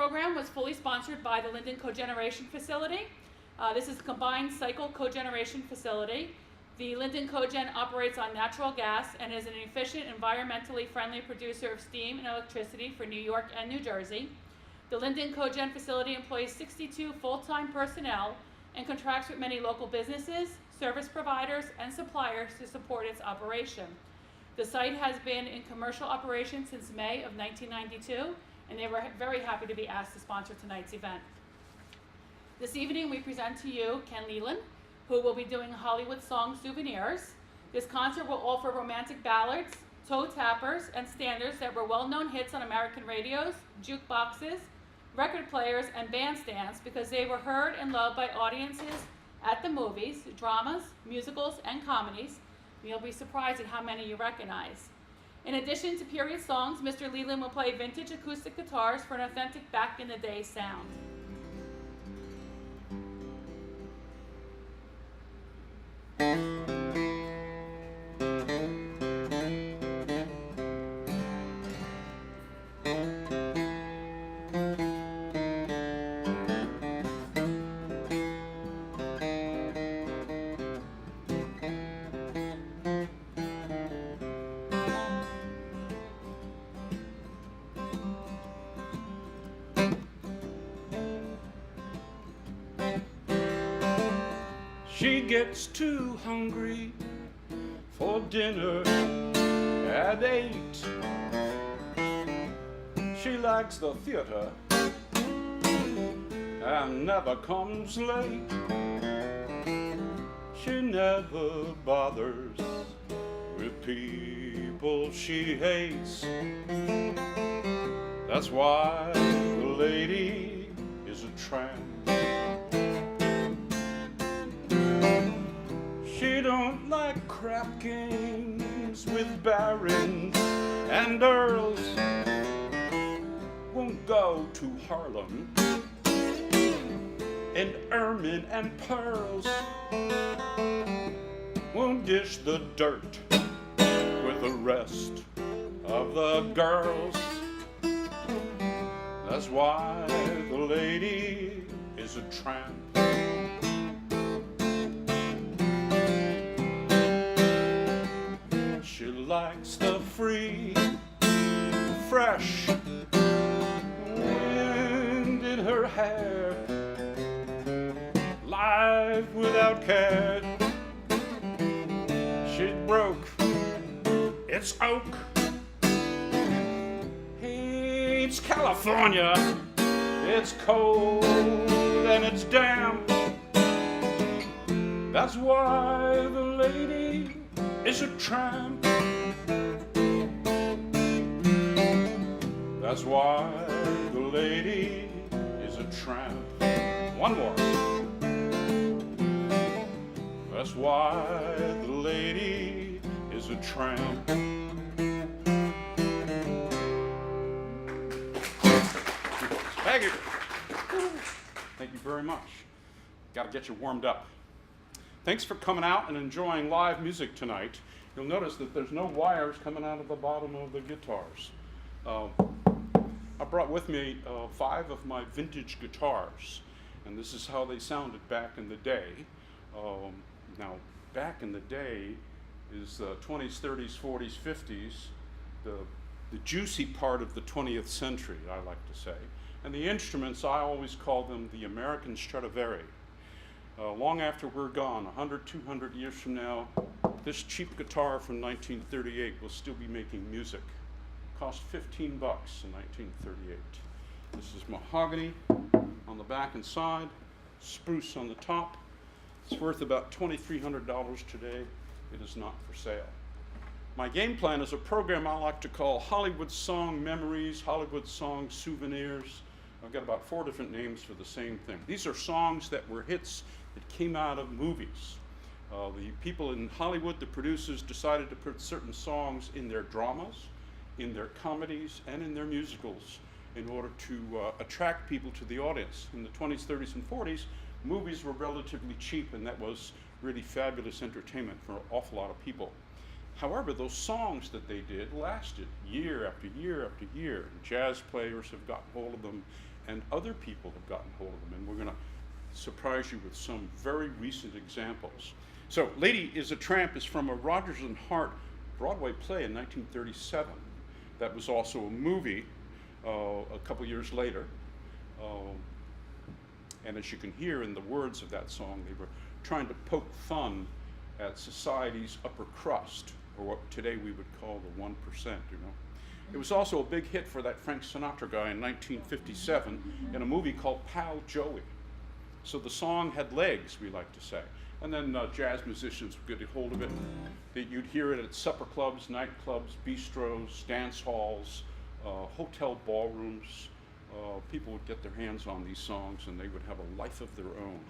program was fully sponsored by the Linden Cogeneration Facility. This is a combined cycle cogeneration facility. The Linden Cogen operates on natural gas and is an efficient, environmentally friendly producer of steam and electricity for New York and New Jersey. The Linden Cogen facility employs 62 full-time personnel and contracts with many local businesses, service providers, and suppliers to support its operation. The site has been in commercial operation since May of 1992, and they were very happy to be asked to sponsor tonight's event. This evening we present to you Ken Lelen, who will be doing Hollywood Song Souvenirs. This concert will offer romantic ballads, toe tappers, and standards that were well-known hits on American radios, jukeboxes, record players, and bandstands because they were heard and loved by audiences at the movies, dramas, musicals, and comedies. You'll be surprised at how many you recognize. In addition to period songs, Mr. Lelen will play vintage acoustic guitars for an authentic back-in-the-day sound. She gets too hungry for dinner at 8. She likes the theater and never comes late. She never bothers with people she hates. That's why the lady is a tramp. She don't like crap games with barons and earls. Won't go to Harlem in ermine and pearls. Won't dish the dirt with the rest of the girls. That's why the lady is a tramp. She likes the free, fresh wind in her hair, life without care. She broke its oak, hates California. It's cold and it's damp. That's why the lady is a tramp. That's why the lady is a tramp. One more. That's why the lady is a tramp. Thank you. Thank you very much. Got to get you warmed up. Thanks for coming out and enjoying live music tonight. You'll notice that there's no wires coming out of the bottom of the guitars. I brought with me 5 of my vintage guitars, and this is how they sounded back in the day. Now, back in the day is 20s, 30s, 40s, 50s, the juicy part of the 20th century, I like to say. And the instruments, I always call them the American Stradivari. Long after we're gone, 100, 200 years from now, this cheap guitar from 1938 will still be making music. Cost $15 in 1938. This is mahogany on the back and side, spruce on the top. It's worth about $2,300 today. It is not for sale. My game plan is a program I like to call Hollywood Song Memories, Hollywood Song Souvenirs. I've got about 4 different names for the same thing. These are songs that were hits that came out of movies. The people in Hollywood, the producers, decided to put certain songs in their dramas, in their comedies, and in their musicals in order to attract people to the audience. In the 20s, 30s, and 40s, movies were relatively cheap, and that was really fabulous entertainment for an awful lot of people. However, those songs that they did lasted year after year after year. Jazz players have gotten hold of them, and other people have gotten hold of them, and we're going to surprise you with some very recent examples. So, Lady is a Tramp is from a Rodgers and Hart Broadway play in 1937. That was also a movie a couple years later. And as you can hear in the words of that song, they were trying to poke fun at society's upper crust, or what today we would call the 1%, you know. It was also a big hit for that Frank Sinatra guy in 1957 in a movie called Pal Joey. So the song had legs, we like to say. And then jazz musicians would get a hold of it. You'd hear it at supper clubs, nightclubs, bistros, dance halls, hotel ballrooms. People would get their hands on these songs and they would have a life of their own.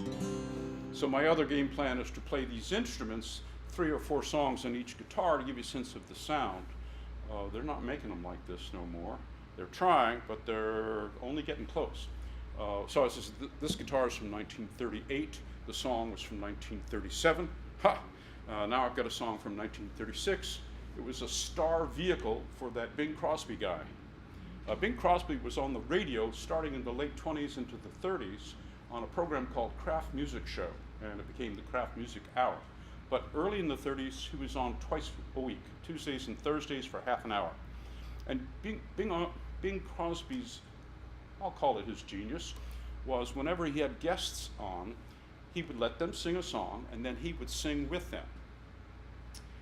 So my other game plan is to play these instruments, 3 or 4 songs on each guitar to give you a sense of the sound. They're not making them like this no more. They're trying, but they're only getting close. So I says, this guitar is from 1938. The song was from 1937. Ha! Now I've got a song from 1936. It was a star vehicle for that Bing Crosby guy. Bing Crosby was on the radio starting in the late 20s into the 30s on a program called Kraft Music Show, and it became the Kraft Music Hour. But early in the 30s, he was on twice a week, Tuesdays and Thursdays for half an hour. And Bing Crosby's, I'll call it his genius, was whenever he had guests on, he would let them sing a song, and then he would sing with them.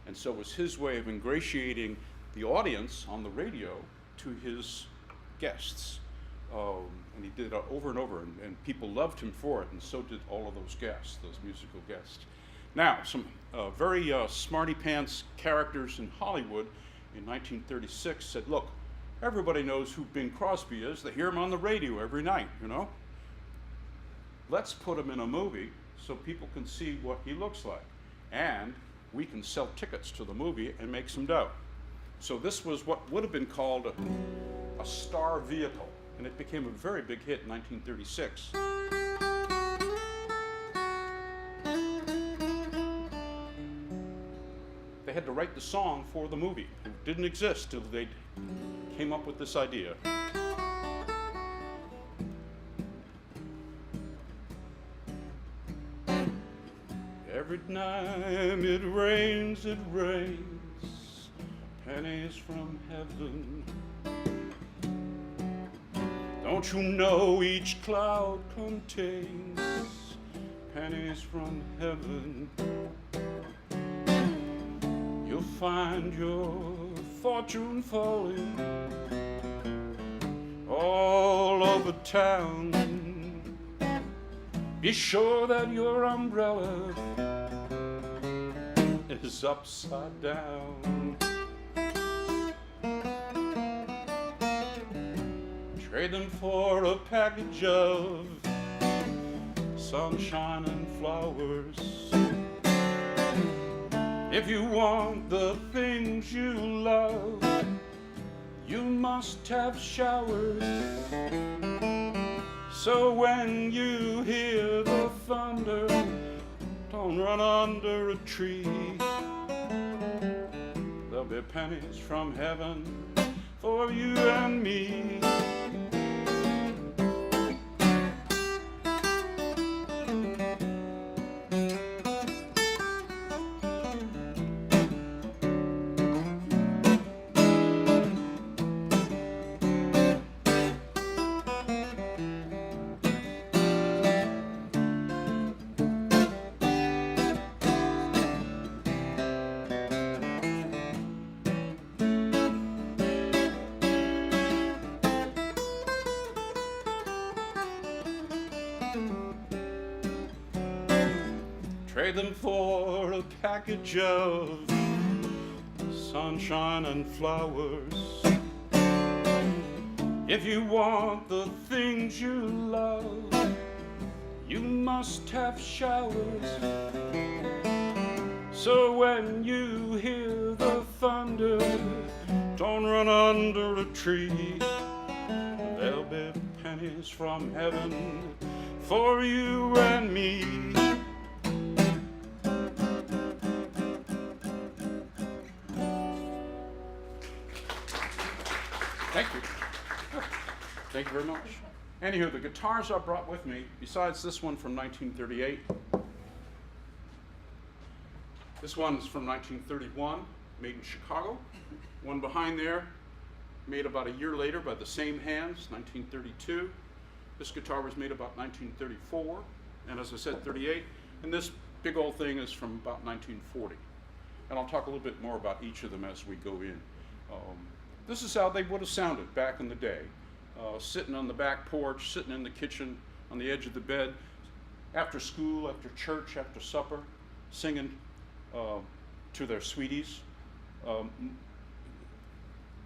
And so it was his way of ingratiating the audience on the radio to his guests. And he did it over and over, and people loved him for it, and so did all of those guests, those musical guests. Now, some very smarty pants characters in Hollywood in 1936 said, look, everybody knows who Bing Crosby is. They hear him on the radio every night, you know? Let's put him in a movie so people can see what he looks like. And we can sell tickets to the movie and make some dough. So this was what would have been called a star vehicle, and it became a very big hit in 1936. They had to write the song for the movie. It didn't exist till they came up with this idea. Every time it rains, pennies from heaven. Don't you know each cloud contains pennies from heaven? You'll find your fortune falling all over town. Be sure that your umbrella is upside down. Trade them for a package of sunshine and flowers. If you want the things you love, you must have showers. So when you hear the thunder, don't run under a tree. There'll be pennies from heaven for you and me. Trade them for a package of sunshine and flowers. If you want the things you love, you must have showers. So when you hear the thunder, don't run under a tree. There'll be pennies from heaven for you and me. Thank you. Thank you very much. Anywho, the guitars I brought with me, besides this one from 1938, this one's from 1931, made in Chicago. One behind there, made about a year later by the same hands, 1932. This guitar was made about 1934, and as I said, 38. And this big old thing is from about 1940. And I'll talk a little bit more about each of them as we go in. This is how they would have sounded back in the day. Sitting on the back porch, sitting in the kitchen, on the edge of the bed, after school, after church, after supper, singing to their sweeties.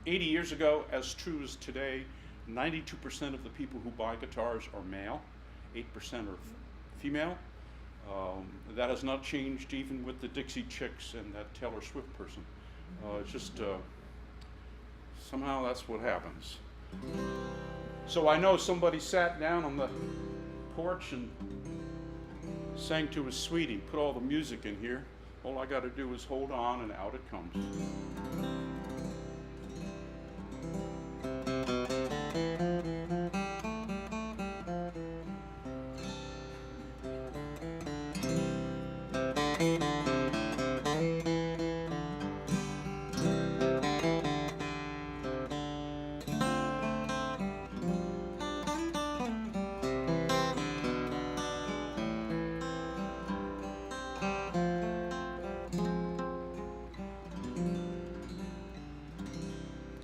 80 years ago, as true as today, 92% of the people who buy guitars are male, 8% are female. That has not changed even with the Dixie Chicks and that Taylor Swift person. It's just, somehow that's what happens. So I know somebody sat down on the porch and sang to his sweetie, put all the music in here. All I got to do is hold on and out it comes.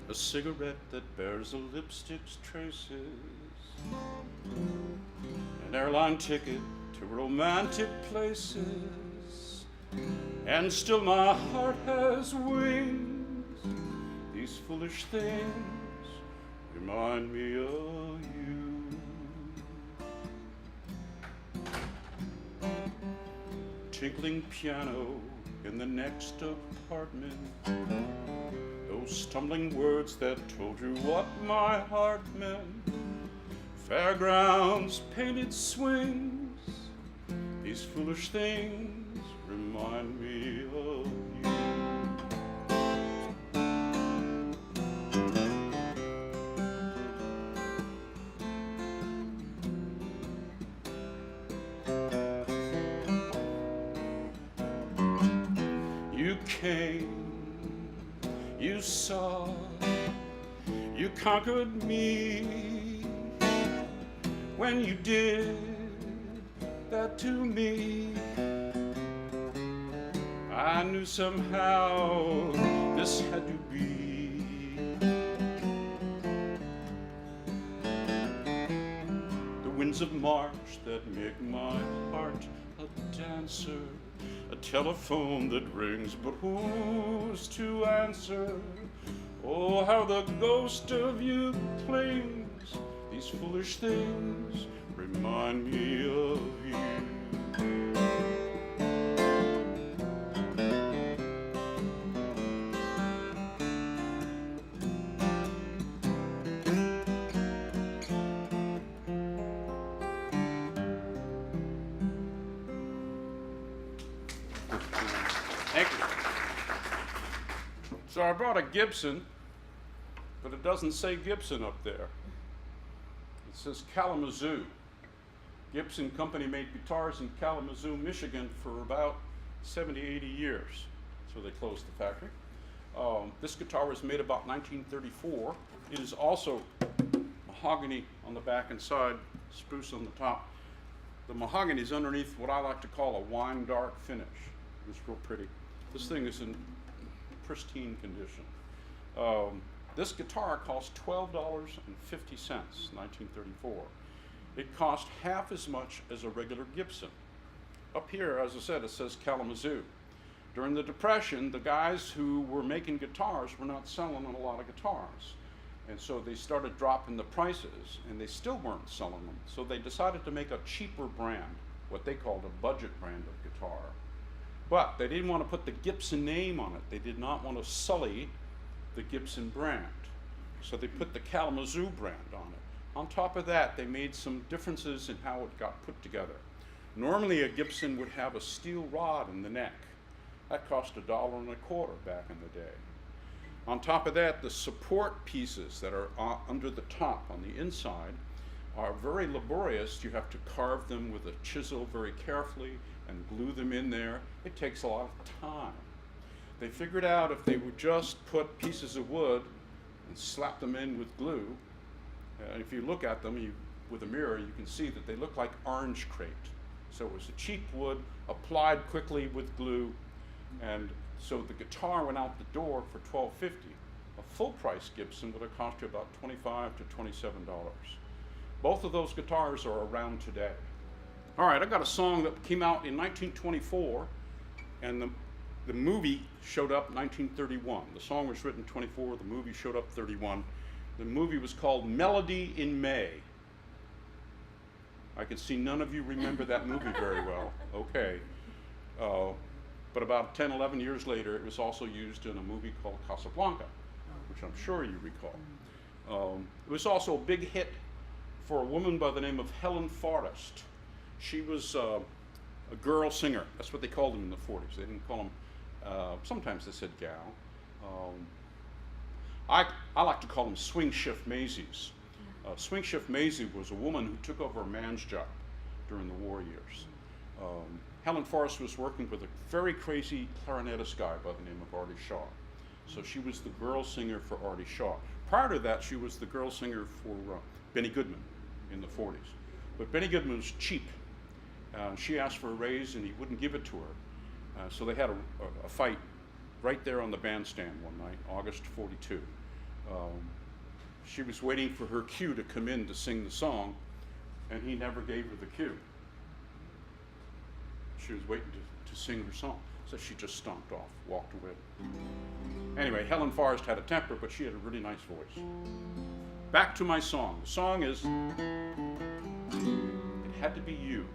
A cigarette that bears a lipstick's traces, an airline ticket to romantic places, and still my heart has wings. These foolish things remind me of you. Tinkling piano in the next apartment, those stumbling words that told you what my heart meant. Fairgrounds, painted swings, these foolish things remind me of you. You came, you saw, you conquered me when you did that to me. I knew somehow this had to be. The winds of March that make my heart a dancer, a telephone that rings, but who's to answer? Oh, how the ghost of you clings. These foolish things remind me of you. Thank you. So I brought a Gibson, but it doesn't say Gibson up there. It says Kalamazoo. Gibson Company made guitars in Kalamazoo, Michigan for about 70, 80 years. So they closed the factory. This guitar was made about 1934. It is also mahogany on the back and side, spruce on the top. The mahogany is underneath what I like to call a wine dark finish. It's real pretty. This thing is in pristine condition. This guitar cost $12.50, 1934. It cost half as much as a regular Gibson. Up here, as I said, it says Kalamazoo. During the Depression, the guys who were making guitars were not selling a lot of guitars. And so they started dropping the prices, and they still weren't selling them. So they decided to make a cheaper brand, what they called a budget brand of guitar. But they didn't want to put the Gibson name on it. They did not want to sully the Gibson brand. So they put the Kalamazoo brand on it. On top of that, they made some differences in how it got put together. Normally a Gibson would have a steel rod in the neck. That cost $1.25 back in the day. On top of that, the support pieces that are under the top on the inside are very laborious. You have to carve them with a chisel very carefully and glue them in there. It takes a lot of time. They figured out if they would just put pieces of wood and slap them in with glue, if you look at them with a mirror, you can see that they look like orange crepe. So it was a cheap wood applied quickly with glue, and so the guitar went out the door for $12.50. A full-price Gibson would have cost you about $25 to $27. Both of those guitars are around today. All right, I got a song that came out in 1924, and the movie showed up 1931. The song was written 24, the movie showed up 31. The movie was called Melody in May. I can see none of you remember that movie very well. Okay. But about 10, 11 years later, it was also used in a movie called Casablanca, which I'm sure you recall. It was also a big hit for a woman by the name of Helen Forrest. She was a girl singer. That's what they called them in the 40s. They didn't call them, sometimes they said gal. I like to call them swing shift Maisies. Swing shift Maisie was a woman who took over a man's job during the war years. Helen Forrest was working with a very crazy clarinetist guy by the name of Artie Shaw. So she was the girl singer for Artie Shaw. Prior to that, she was the girl singer for Benny Goodman in the 40s. But Benny Goodman was cheap. She asked for a raise and he wouldn't give it to her. So they had a fight right there on the bandstand one night, August 42. She was waiting for her cue to come in to sing the song, and he never gave her the cue. She was waiting to sing her song, so she just stomped off, walked away. Anyway, Helen Forrest had a temper, but she had a really nice voice. Back to my song. The song is It Had to Be You.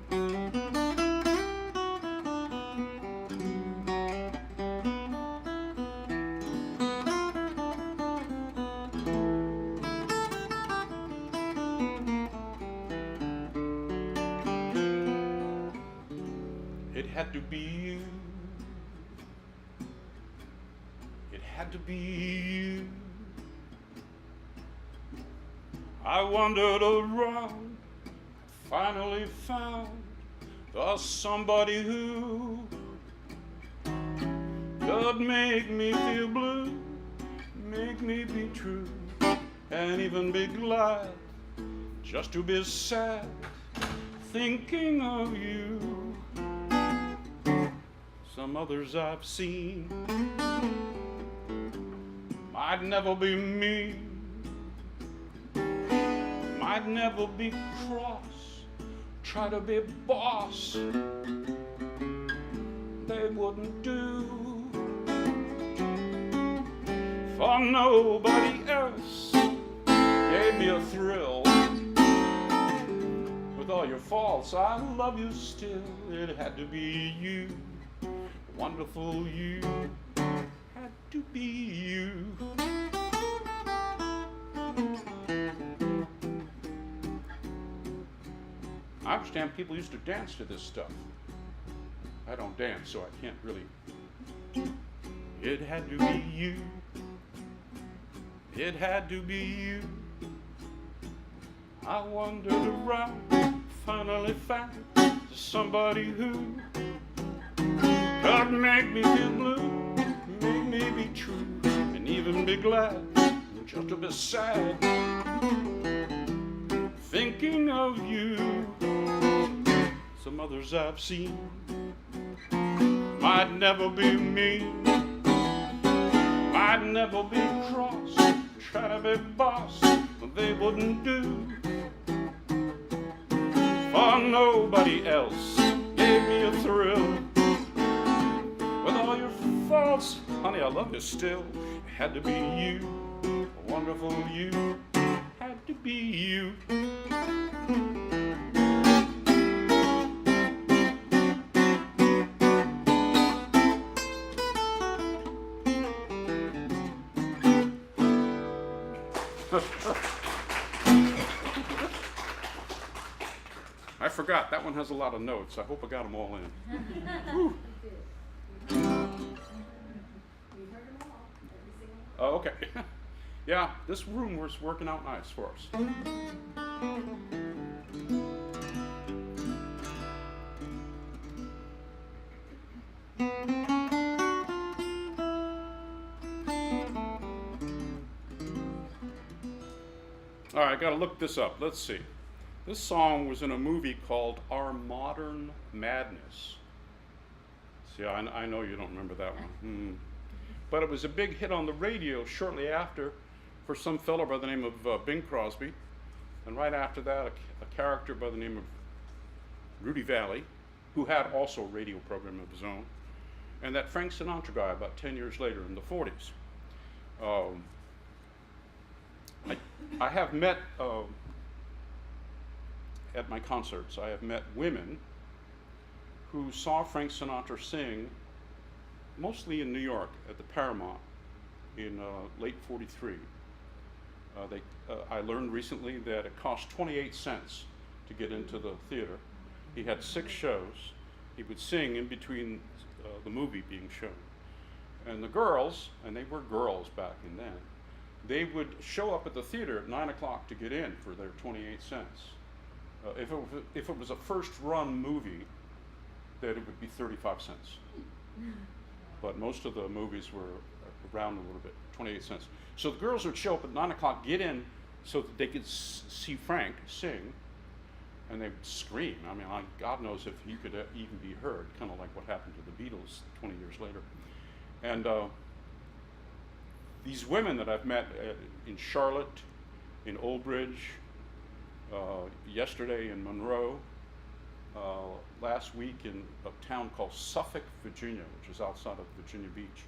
It had to be you. It had to be you. I wandered around, finally found the somebody who could make me feel blue, make me be true, and even be glad just to be sad thinking of you. Some others I've seen might never be me, might never be cross, try to be boss, they wouldn't do for nobody else gave me a thrill. With all your faults, I love you still. It had to be you, wonderful you, had to be you. I understand people used to dance to this stuff. I don't dance, so I can't really. It had to be you. It had to be you. I wandered around, finally found somebody who could make me feel blue, make me be true, and even be glad, just to be sad, thinking of you. Some others I've seen might never be me, might never be cross, try to be boss, but they wouldn't do for nobody else gave me a thrill. With all your faults, honey, I love you still. It had to be you, a wonderful you, had to be you. I forgot, that one has a lot of notes. I hope I got them all in. Oh, okay. Yeah, this room was working out nice for us. All right, I got to look this up. Let's see. This song was in a movie called Our Modern Madness. See, I know you don't remember that one. But it was a big hit on the radio shortly after for some fellow by the name of Bing Crosby. And right after that, a character by the name of Rudy Valley, who had also a radio program of his own. And that Frank Sinatra guy about 10 years later in the 40s. I have met, at my concerts, I have met women who saw Frank Sinatra sing, mostly in New York at the Paramount in late 43. I learned recently that it cost 28 cents to get into the theater. He had 6 shows. He would sing in between the movie being shown. And the girls, and they were girls back in then, they would show up at the theater at 9 o'clock to get in for their 28 cents. If it was a first run movie, then it would be 35 cents. But most of the movies were around a little bit, 28 cents. So the girls would show up at 9 o'clock, get in so that they could see Frank sing, and they would scream. I mean, God knows if he could even be heard, kind of like what happened to the Beatles 20 years later. And these women that I've met in Charlotte, in Old Bridge, yesterday in Monroe, last week in a town called Suffolk, Virginia, which is outside of Virginia Beach,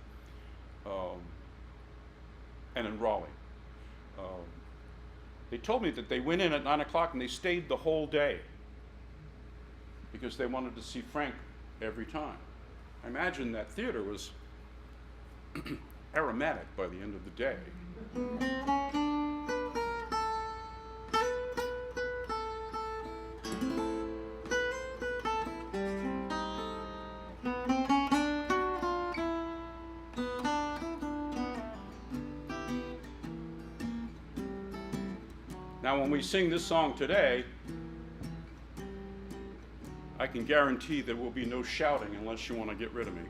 and in Raleigh. They told me that they went in at 9 o'clock and they stayed the whole day because they wanted to see Frank every time. I imagine that theater was aromatic by the end of the day. Now, when we sing this song today, I can guarantee there will be no shouting unless you want to get rid of me.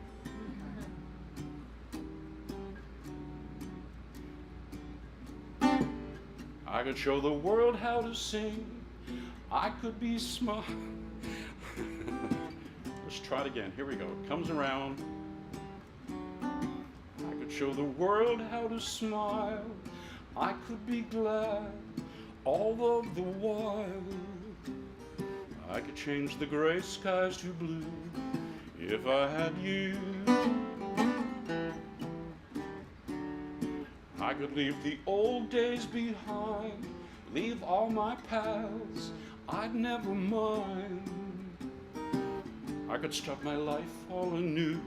I could show the world how to sing. I could be smart. Let's try it again. Here we go. It comes around. I could show the world how to smile. I could be glad all of the while. I could change the gray skies to blue if I had you. I could leave the old days behind, leave all my pals, I'd never mind. I could start my life all anew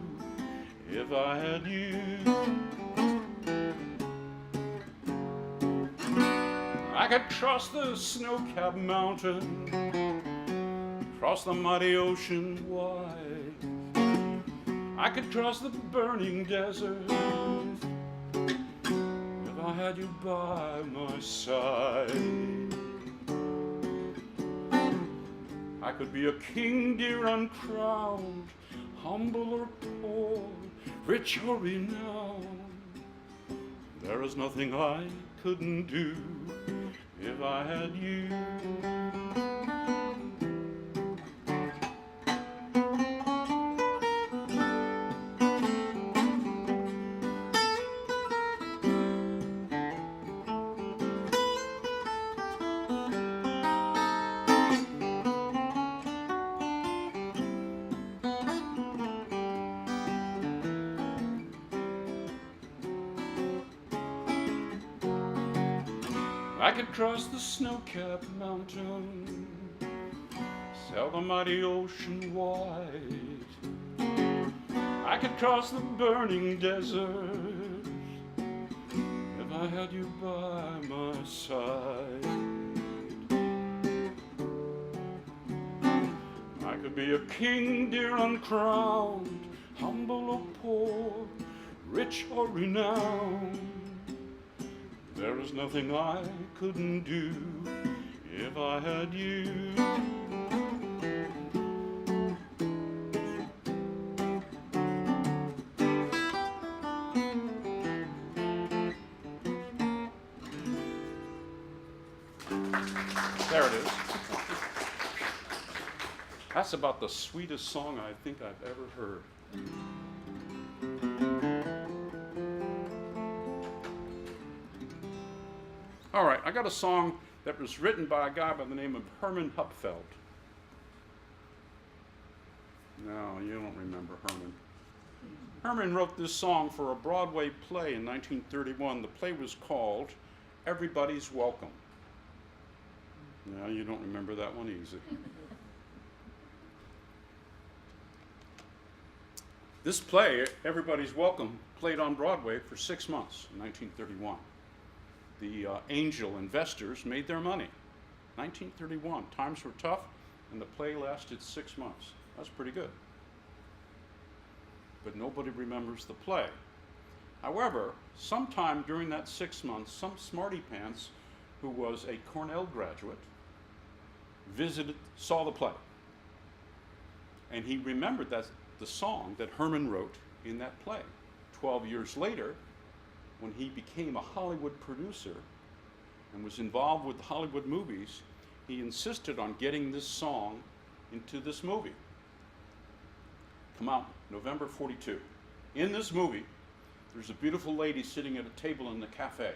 if I had you. I could cross the snow-capped mountain, cross the mighty ocean wide. I could cross the burning desert if I had you by my side. I could be a king, dear, uncrowned, humble or poor, rich or renowned. There is nothing I couldn't do if I had you. I could cross the snow-capped mountain, sail the mighty ocean wide. I could cross the burning desert if I had you by my side. I could be a king, dear, uncrowned, humble or poor, rich or renowned. There is nothing I couldn't do if I had you. There it is. That's about the sweetest song I think I've ever heard. All right, I got a song that was written by a guy by the name of Herman Hupfeld. No, you don't remember Herman. Herman wrote this song for a Broadway play in 1931. The play was called Everybody's Welcome. No, you don't remember that one easy. This play, Everybody's Welcome, played on Broadway for 6 months in 1931. The angel investors made their money. 1931, times were tough, and the play lasted 6 months. That's pretty good. But nobody remembers the play. However, sometime during that 6 months, some smarty pants who was a Cornell graduate saw the play. And he remembered the song that Herman wrote in that play. 12 years later, when he became a Hollywood producer and was involved with Hollywood movies, he insisted on getting this song into this movie. Come out November 42. In this movie, there's a beautiful lady sitting at a table in the cafe.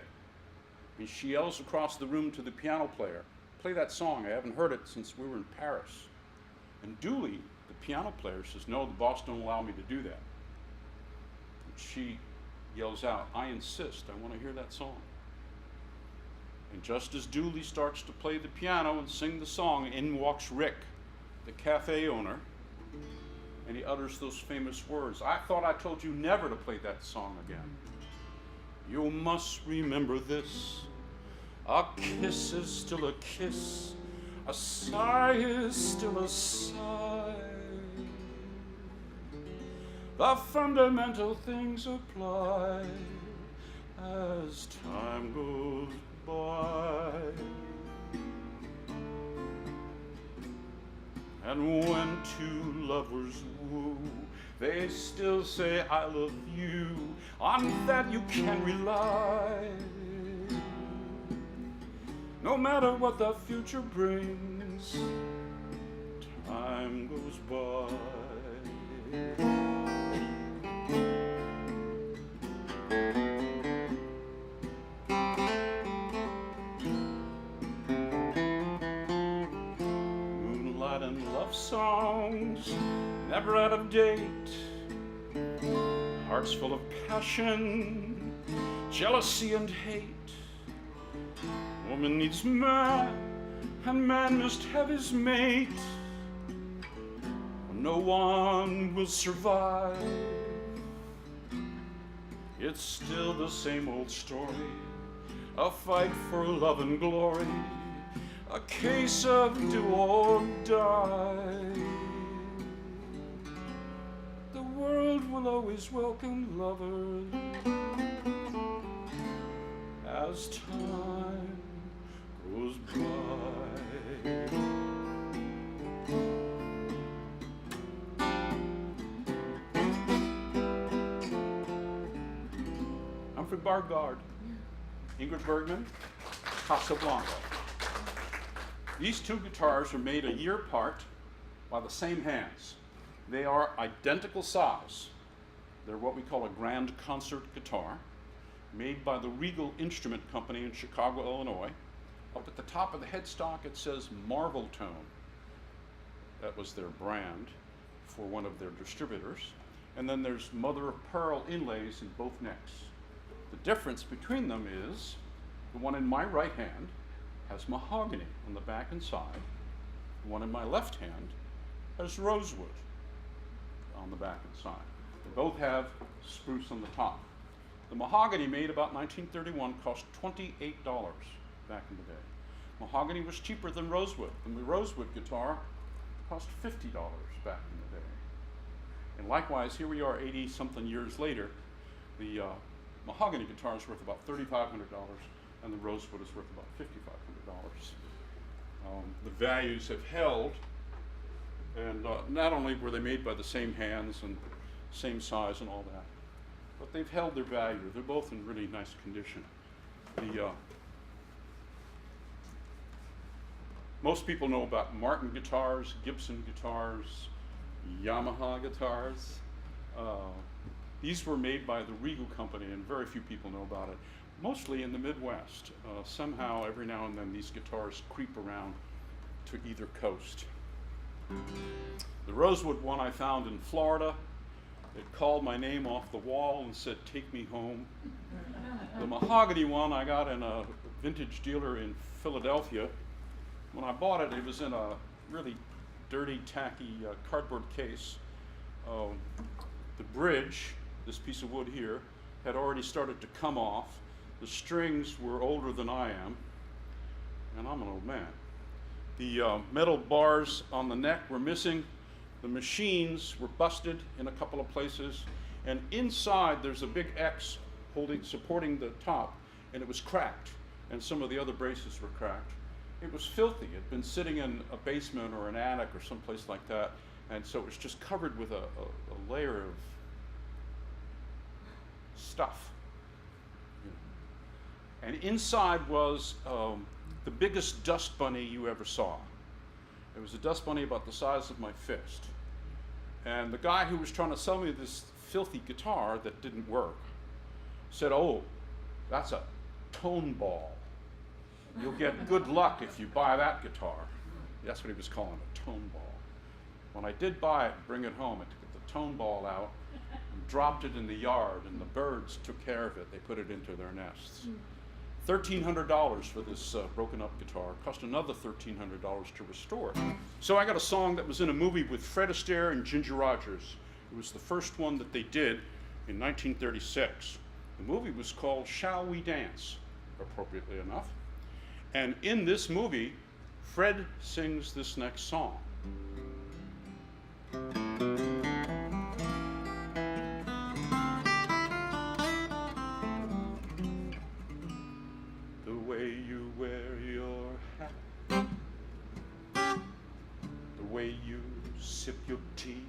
And she yells across the room to the piano player, "Play that song, I haven't heard it since we were in Paris." And Dooley, the piano player, says, "No, the boss don't allow me to do that." And she yells out, "I insist, I want to hear that song." And just as Dooley starts to play the piano and sing the song, in walks Rick, the cafe owner, and he utters those famous words, "I thought I told you never to play that song again. You must remember this. A kiss is still a kiss. A sigh is still a sigh. The fundamental things apply as time goes by. And when two lovers woo, they still say, 'I love you.' On that you can rely. No matter what the future brings, time goes by." Moonlight and love songs, never out of date. Hearts full of passion, jealousy and hate. Woman needs man, and man must have his mate. No one will survive. It's still the same old story, a fight for love and glory, a case of do or die. The world will always welcome lovers as time goes by. Humphrey Bogart, Ingrid Bergman, Casablanca. These two guitars are made a year apart by the same hands. They are identical size. They're what we call a grand concert guitar, made by the Regal Instrument Company in Chicago, Illinois. Up at the top of the headstock it says Marvel Tone. That was their brand for one of their distributors. And then there's mother of pearl inlays in both necks. The difference between them is the one in my right hand has mahogany on the back and side. The one in my left hand has rosewood on the back and side. They both have spruce on the top. The mahogany made about 1931 cost $28 back in the day. Mahogany was cheaper than rosewood, and the rosewood guitar cost $50 back in the day. And likewise, here we are 80-something years later, the mahogany guitar is worth about $3,500, and the rosewood is worth about $5,500. The values have held, and not only were they made by the same hands and same size and all that, but they've held their value. They're both in really nice condition. Most people know about Martin guitars, Gibson guitars, Yamaha guitars. These were made by the Regal company, and very few people know about it. Mostly in the Midwest. Somehow, every now and then, these guitars creep around to either coast. The rosewood one I found in Florida, it called my name off the wall and said, "Take me home." The mahogany one I got in a vintage dealer in Philadelphia. When I bought it, it was in a really dirty, tacky cardboard case. The bridge, this piece of wood here, had already started to come off. The strings were older than I am, and I'm an old man. The metal bars on the neck were missing. The machines were busted in a couple of places, and inside there's a big X supporting the top, and it was cracked, and some of the other braces were cracked. It was filthy. It had been sitting in a basement or an attic or someplace like that, and so it was just covered with a layer of stuff. And inside was the biggest dust bunny you ever saw. It was a dust bunny about the size of my fist. And the guy who was trying to sell me this filthy guitar that didn't work said, "Oh, that's a tone ball. You'll get good luck if you buy that guitar." That's what he was calling a tone ball. When I did buy it and bring it home, I took the tone ball out and dropped it in the yard, and the birds took care of it. They put it into their nests. $1,300 for this broken up guitar. Cost another $1,300 to restore it. So I got a song that was in a movie with Fred Astaire and Ginger Rogers. It was the first one that they did in 1936. The movie was called Shall We Dance, appropriately enough. And in this movie, Fred sings this next song. The way you wear your hat, the way you sip your tea,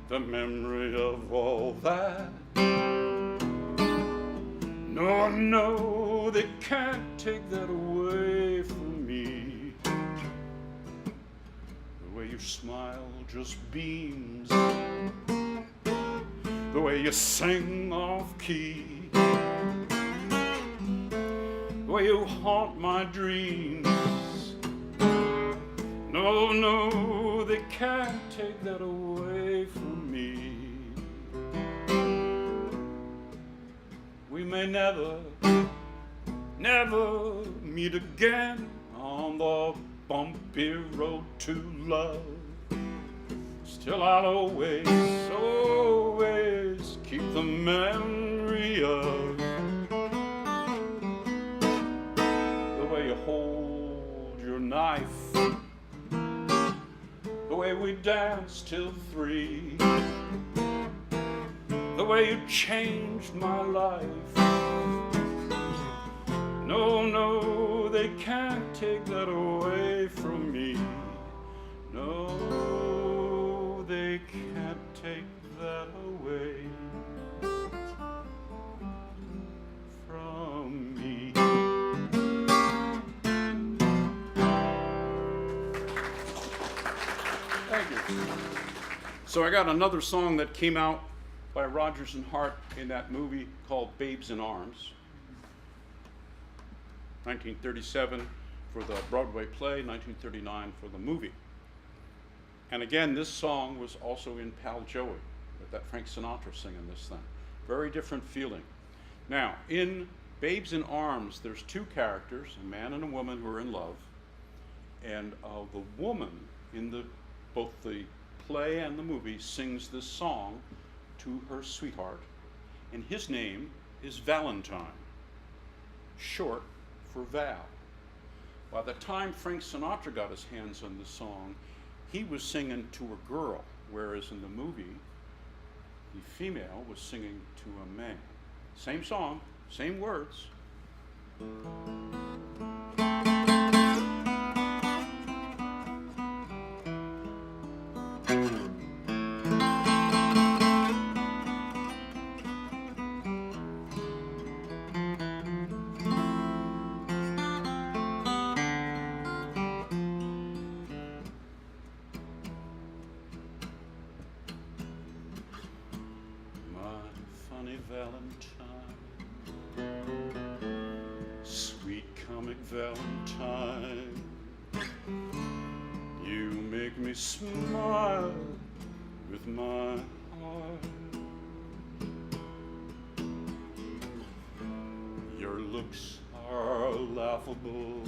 the memory of all that. No, no, they can't take that away from me. The way you smile just beams, the way you sing off key, the way you haunt my dreams. No, no, they can't take that away from me. We may never, never meet again on the bumpy road to love. Still I'll always, always keep the memory of the way you hold your knife, the way we danced till 3, the way you changed my life. No, no, they can't take that away from me. No, they can't take that away from me. Thank you. So I got another song that came out by Rodgers and Hart in that movie called Babes in Arms. 1937 for the Broadway play, 1939 for the movie. And again, this song was also in Pal Joey, with that Frank Sinatra singing this thing. Very different feeling. Now, in Babes in Arms, there's two characters, a man and a woman who are in love. And the woman in both the play and the movie sings this song to her sweetheart, and his name is Valentine, short for Val. By the time Frank Sinatra got his hands on this song, he was singing to a girl, whereas in the movie, the female was singing to a man. Same song, same words. Funny Valentine, sweet comic Valentine, you make me smile with my heart. Your looks are laughable,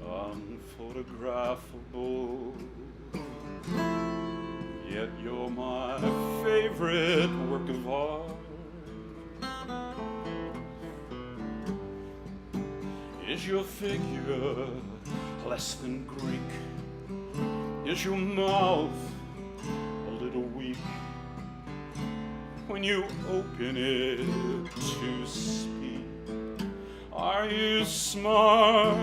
unphotographable, yet you're my favorite work of art. Is your figure less than Greek? Is your mouth a little weak when you open it to speak? Are you smart?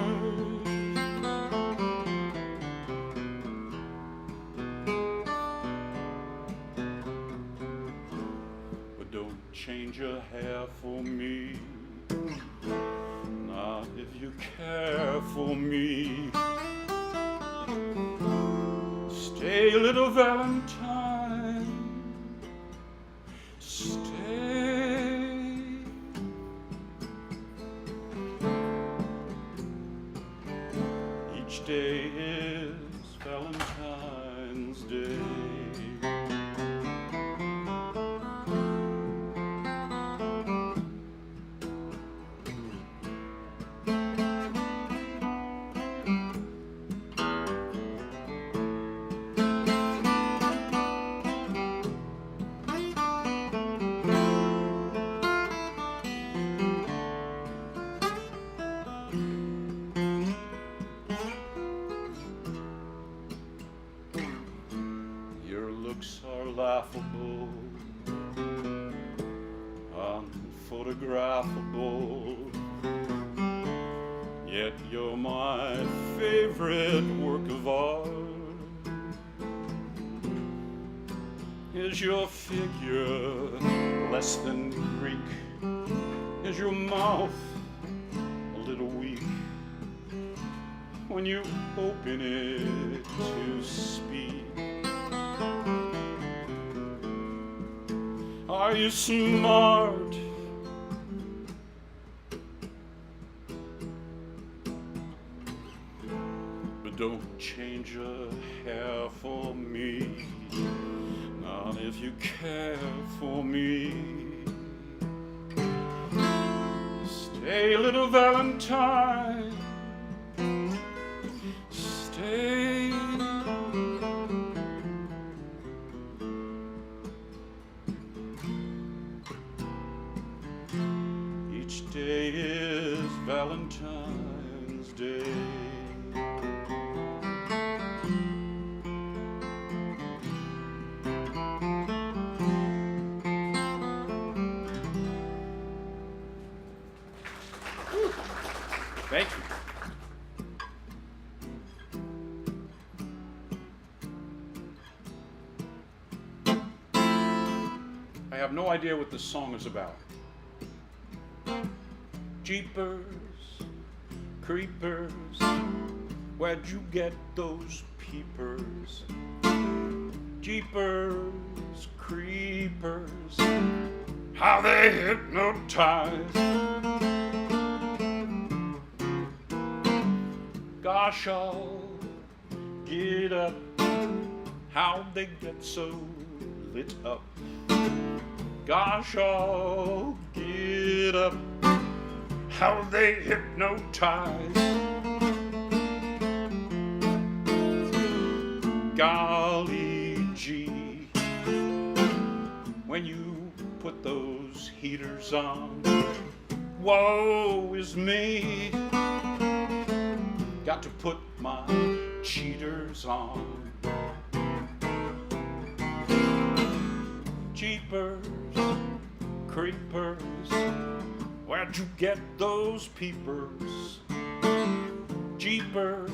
But don't change your hair for me, not if you care for me. Stay, little Valentine, stay. Each day is Valentine's Day. Laughable, unphotographable, yet you're my favorite work of art. Is your figure less than Greek? Is your mouth a little weak when you open it to speak? Are you smart? But don't change your hair for me, not if you care for me. Stay, little Valentine, stay. Each day is Valentine's Day. Thank you. I have no idea what this song is about. Jeepers, creepers, where'd you get those peepers? Jeepers, creepers, how they hypnotize. Gosh, I'll get up, how they get so lit up. Gosh, I'll get up, how they hypnotize. Golly gee, when you put those heaters on, woe is me. Got to put my cheaters on. Jeepers, creepers, where'd you get those peepers? Jeepers,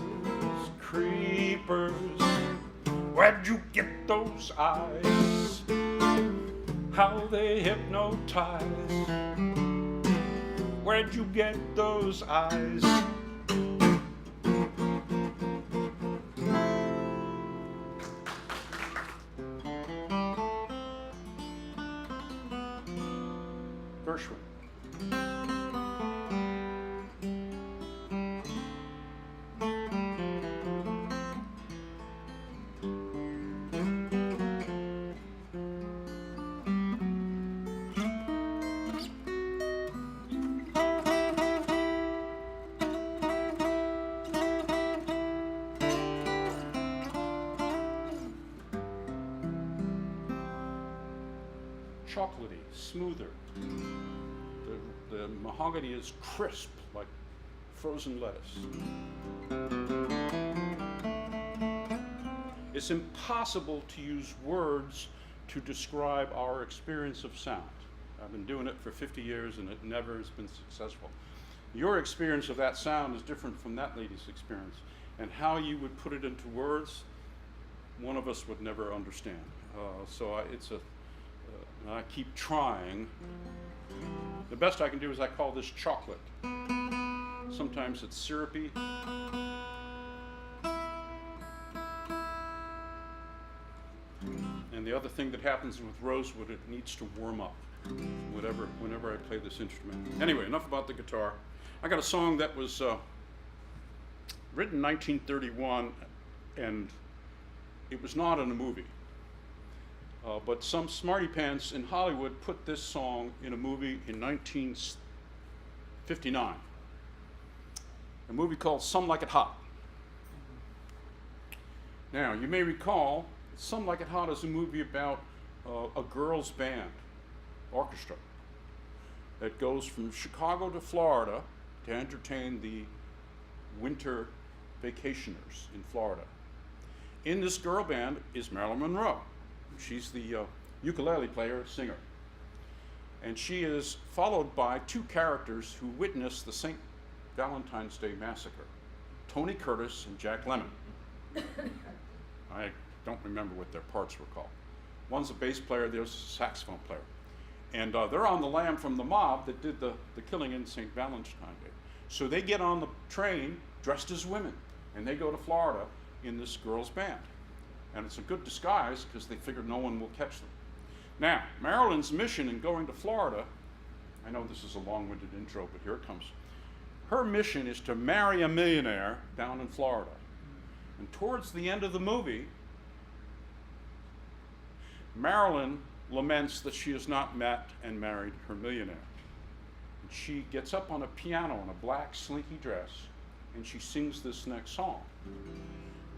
creepers, where'd you get those eyes? How they hypnotize. Where'd you get those eyes? Gershwin. Chocolatey, smoother. The mahogany is crisp, like frozen lettuce. It's impossible to use words to describe our experience of sound. I've been doing it for 50 years and it never has been successful. Your experience of that sound is different from that lady's experience. And how you would put it into words, one of us would never understand. I keep trying. The best I can do is I call this chocolate. Sometimes it's syrupy. And the other thing that happens with rosewood, it needs to warm up whenever I play this instrument. Anyway, enough about the guitar. I got a song that was written in 1931, and it was not in a movie. But some smarty pants in Hollywood put this song in a movie in 1959. A movie called Some Like It Hot. Now, you may recall, Some Like It Hot is a movie about a girls' band, orchestra, that goes from Chicago to Florida to entertain the winter vacationers in Florida. In this girl band is Marilyn Monroe. She's the ukulele player, singer. And she is followed by two characters who witnessed the St. Valentine's Day Massacre, Tony Curtis and Jack Lemmon. I don't remember what their parts were called. One's a bass player, the other's a saxophone player. And they're on the lam from the mob that did the killing in St. Valentine's Day. So they get on the train dressed as women, and they go to Florida in this girls' band. And it's a good disguise because they figure no one will catch them. Now, Marilyn's mission in going to Florida, I know this is a long-winded intro, but here it comes. Her mission is to marry a millionaire down in Florida. And towards the end of the movie, Marilyn laments that she has not met and married her millionaire. And she gets up on a piano in a black slinky dress, and she sings this next song.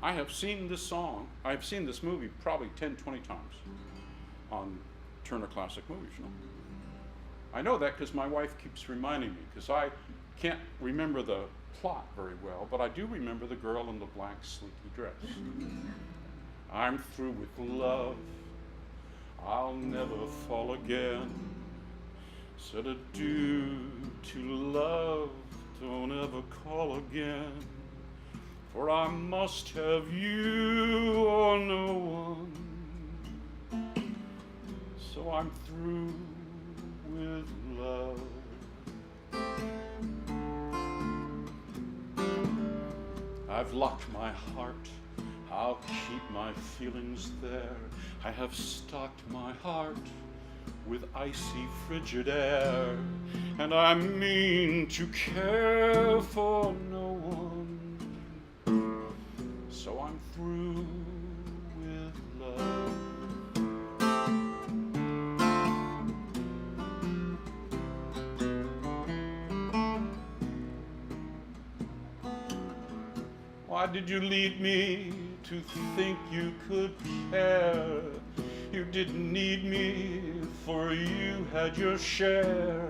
I have seen this movie probably 10, 20 times on Turner Classic Movies. I know that because my wife keeps reminding me, because I can't remember the plot very well, but I do remember the girl in the black slinky dress. I'm through with love, I'll never fall again. Said adieu to love, don't ever call again. For I must have you or no one. So I'm through with love. I've locked my heart, I'll keep my feelings there. I have stocked my heart with icy frigid air, and I mean to care for no one. So I'm through with love. Why did you lead me to think you could care? You didn't need me, for you had your share.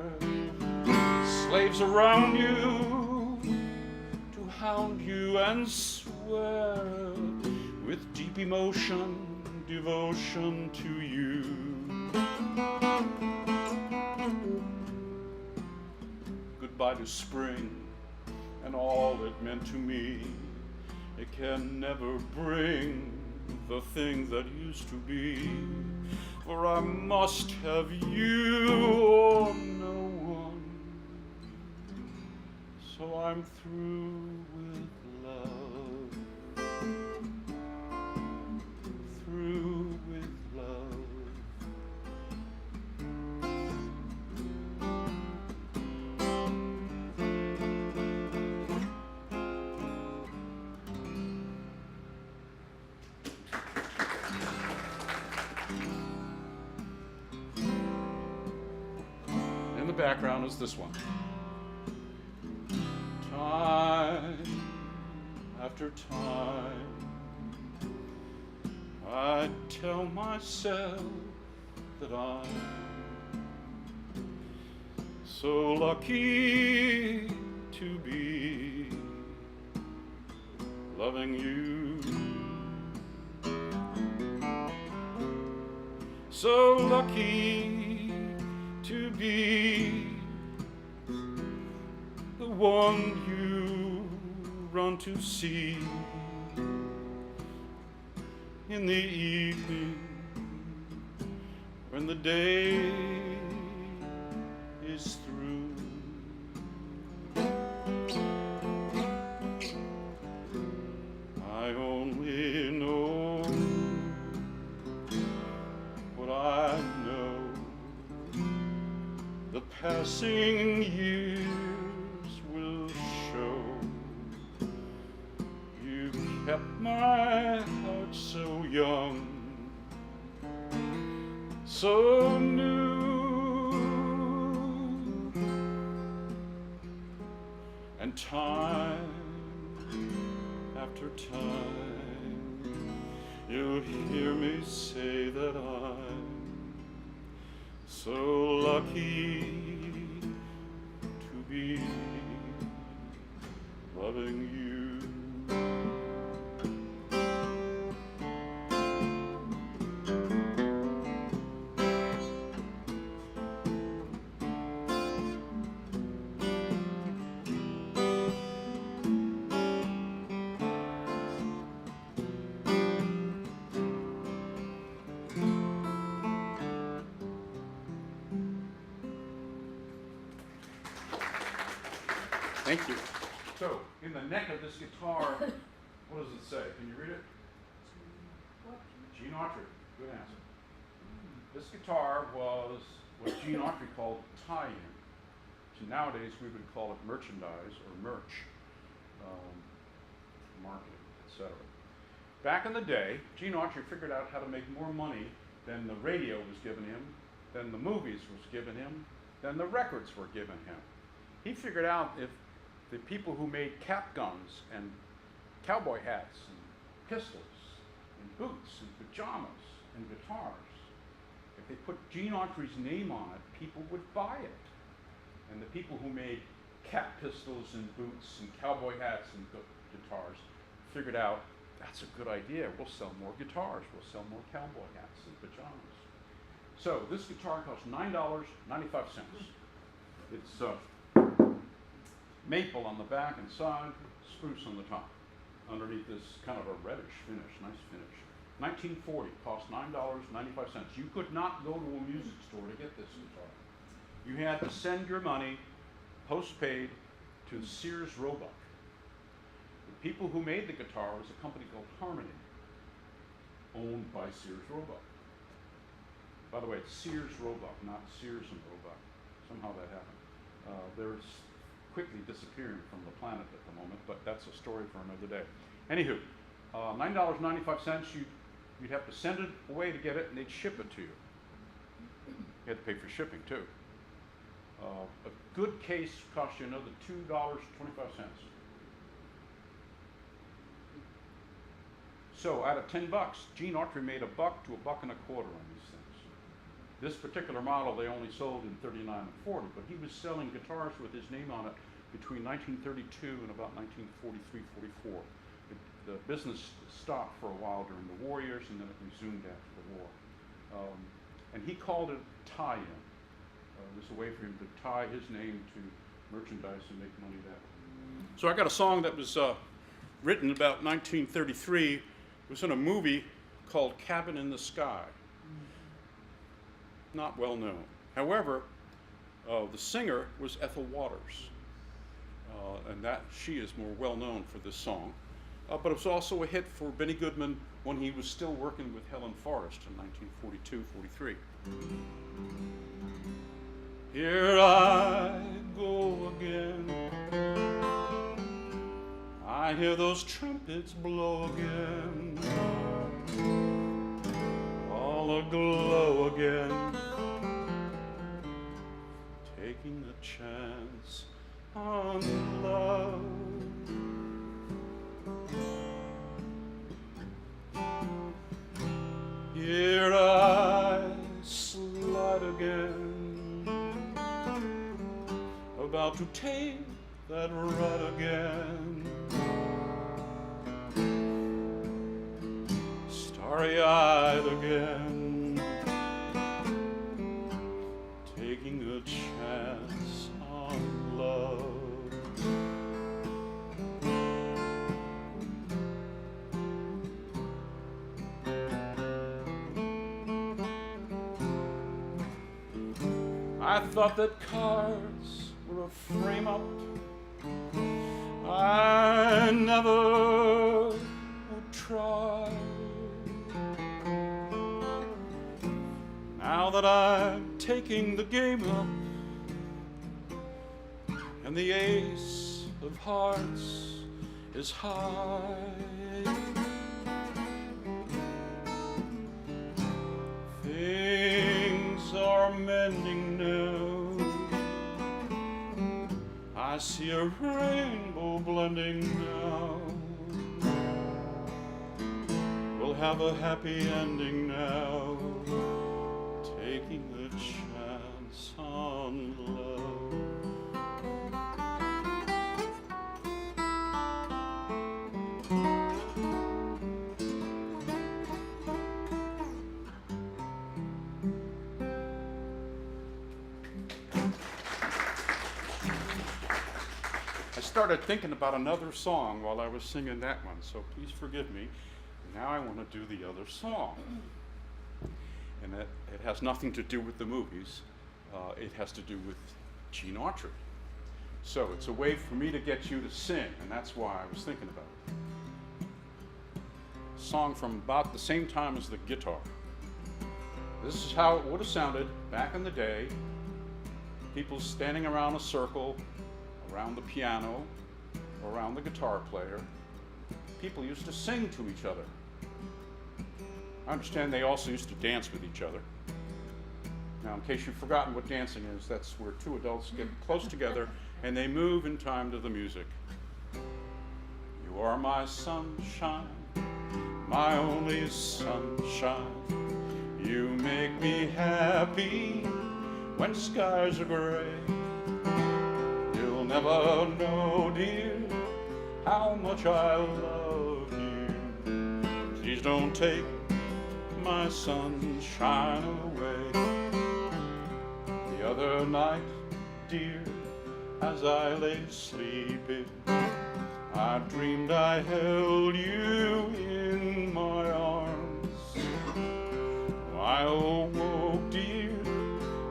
Slaves around you to hound you and swear with deep emotion, devotion to you. Goodbye to spring and all it meant to me. It can never bring the thing that used to be. For I must have you or no one. So I'm through with love. Through with love. In the background is this one. Time after time, I tell myself that I'm so lucky to be loving you, so lucky to be the one you run to see in the evening when the day is through. I only know what I know. The passing years will show. You kept my heart so young, so new. And time after time, you'll hear me say that I'm so lucky to be loving you. Thank you. So, in the neck of this guitar, what does it say? Can you read it? Gene Autry. Good answer. This guitar was what Gene Autry called tie-in. So nowadays we would call it merchandise or merch, marketing, etc. Back in the day, Gene Autry figured out how to make more money than the radio was giving him, than the movies was giving him, than the records were giving him. He figured out if the people who made cap guns and cowboy hats and pistols and boots and pajamas and guitars, if they put Gene Autry's name on it, people would buy it. And the people who made cap pistols and boots and cowboy hats and guitars figured out, that's a good idea, we'll sell more guitars, we'll sell more cowboy hats and pajamas. So this guitar costs $9.95. It's maple on the back and side, spruce on the top. Underneath this kind of a reddish finish, nice finish. 1940, cost $9.95. You could not go to a music store to get this guitar. You had to send your money postpaid to Sears Roebuck. The people who made the guitar was a company called Harmony, owned by Sears Roebuck. By the way, it's Sears Roebuck, not Sears and Roebuck. Somehow that happened. They're quickly disappearing from the planet at the moment, but that's a story for another day. Anywho, $9.95, you'd have to send it away to get it, and they'd ship it to you. You had to pay for shipping, too. A good case cost you another $2.25. So out of $10, Gene Autry made $1 to $1.25 on these things. This particular model they only sold in 39 and 40, but he was selling guitars with his name on it between 1932 and about 1943, 44. The business stopped for a while during the war years, and then it resumed after the war. And he called it tie-in. It was a way for him to tie his name to merchandise and make money that way. So I got a song that was written about 1933. It was in a movie called Cabin in the Sky. Not well known. However, the singer was Ethel Waters, and that she is more well known for this song. But it was also a hit for Benny Goodman when he was still working with Helen Forrest in 1942-43. Here I go again. I hear those trumpets blow again. All all aglow again, taking a chance on love. Here I slide again, about to take that ride again, starry-eyed again, taking a chance on love. I thought that cards were a frame-up. I never would try. Now that I'm taking the game up, and the ace of hearts is high, things are mending now. I see a rainbow blending now. We'll have a happy ending now, taking a chance on love. I started thinking about another song while I was singing that one, so please forgive me. Now I want to do the other song. And it has nothing to do with the movies. It has to do with Gene Autry. So it's a way for me to get you to sing, and that's why I was thinking about it. A song from about the same time as the guitar. This is how it would have sounded back in the day. People standing around a circle, around the piano, around the guitar player. People used to sing to each other. I understand they also used to dance with each other. Now, in case you've forgotten what dancing is, that's where two adults get close together and they move in time to the music. You are my sunshine, my only sunshine. You make me happy when skies are gray. You'll never know, dear, how much I love you. Please don't take my sunshine away. The other night, dear, as I lay sleeping, I dreamed I held you in my arms. When I awoke, dear,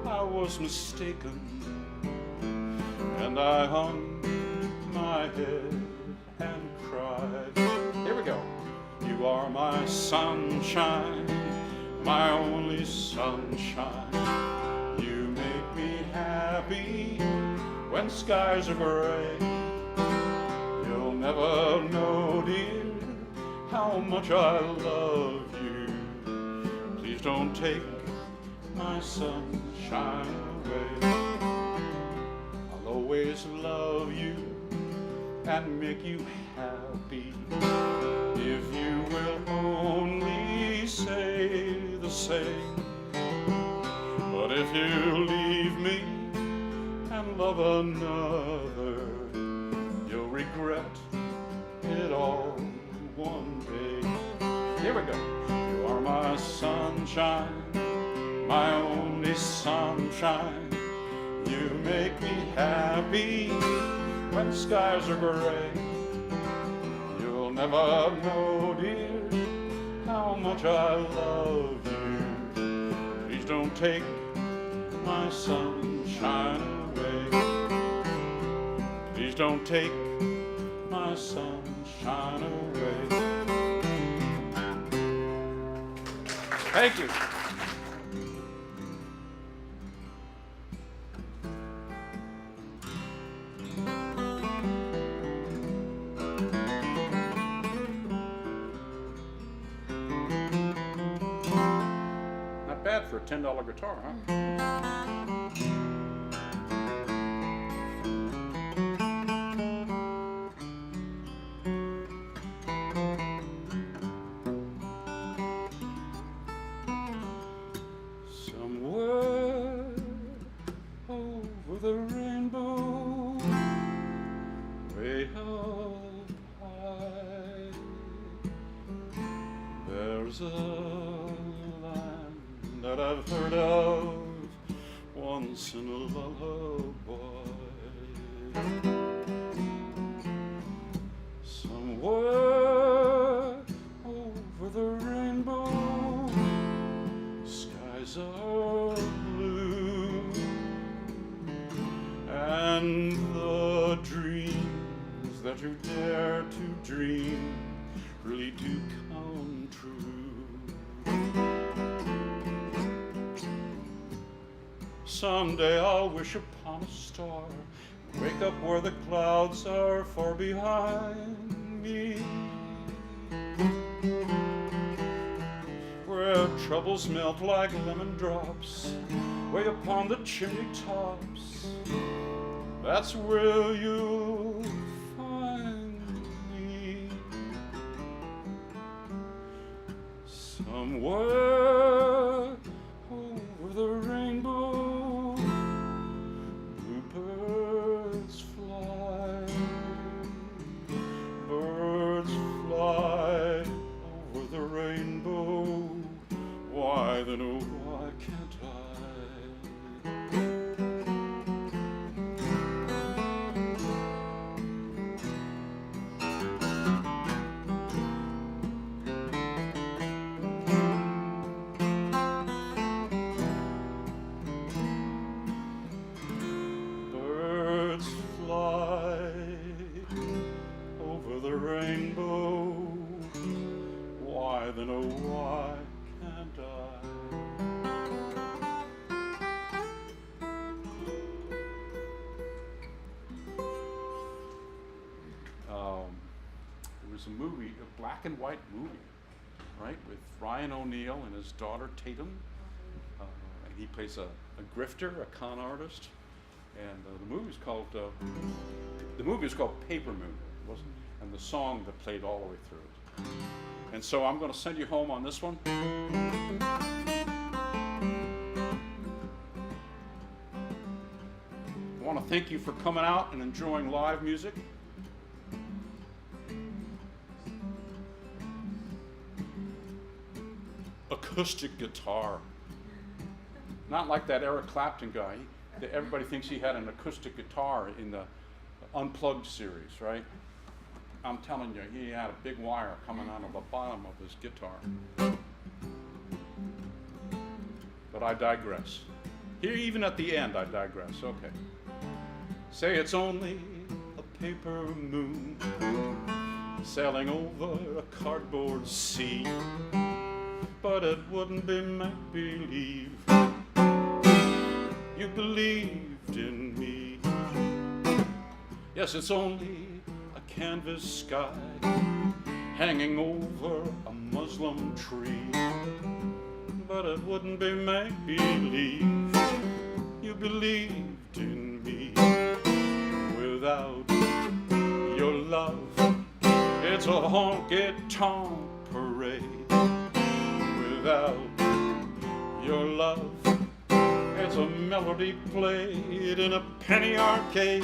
I was mistaken, and I hung my head and cried. Here we go. You are my sunshine, my only sunshine. You make me happy when skies are gray. You'll never know, dear, how much I love you. Please don't take my sunshine away. I'll always love you and make you happy if you will only say the same. But if you leave me and love another, you'll regret it all one day. Here we go. You are my sunshine, my only sunshine. You make me happy when skies are gray. You'll never know, dear, how much I love you. Please don't take my sunshine away. Please don't take my sunshine away. Thank you. bad for a $10 guitar, huh? Somewhere over the rainbow, way up high, there's a land that I've heard of once in a lullaby. Somewhere over the rainbow, skies are blue, and the dreams that you dare to dream really do come true. Someday I'll wish upon a star, wake up where the clouds are far behind me, where troubles melt like lemon drops way upon the chimney tops. That's where you'll find me. Somewhere over the rainbow, bluebirds fly, birds fly over the rainbow. Why then, oh, why can't I? Birds fly over the rainbow. Why then, oh, why can't I? There was a movie, a black and white movie, right, with Ryan O'Neal and his daughter Tatum. And he plays a grifter, a con artist, and the movie was called Paper Moon, wasn't it? And the song that played all the way through it. And so I'm going to send you home on this one. I want to thank you for coming out and enjoying live music. Acoustic guitar. Not like that Eric Clapton guy. Everybody thinks he had an acoustic guitar in the Unplugged series, right? I'm telling you, he had a big wire coming out of the bottom of his guitar. But I digress. Here, even at the end, I digress. Okay. Say it's only a paper moon sailing over a cardboard sea, but it wouldn't be make-believe. You believed in me. Yes, it's only a canvas sky hanging over a Muslim tree, but it wouldn't be make-believe. You believed in me. Without your love, it's a honky-tonk parade. Without your love, it's a melody played in a penny arcade.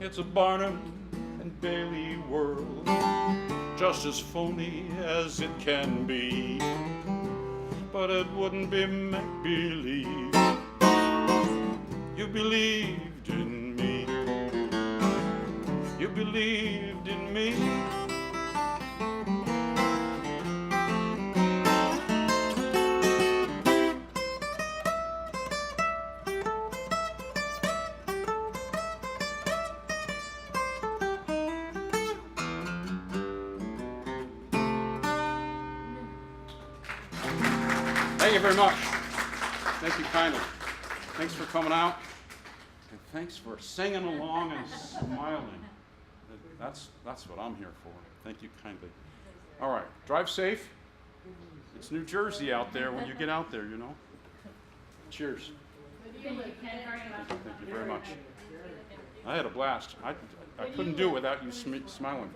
It's a Barnum and Bailey world, just as phony as it can be, but it wouldn't be make-believe. You believed in me. You believed in me. Thank you very much. Thank you kindly. Thanks for coming out. And thanks for singing along and smiling. That's what I'm here for. Thank you kindly. All right, drive safe. It's New Jersey out there when you get out there, you know. Cheers. Thank you, Ken, very much. Thank you very much. I had a blast. I couldn't do it without you smiling.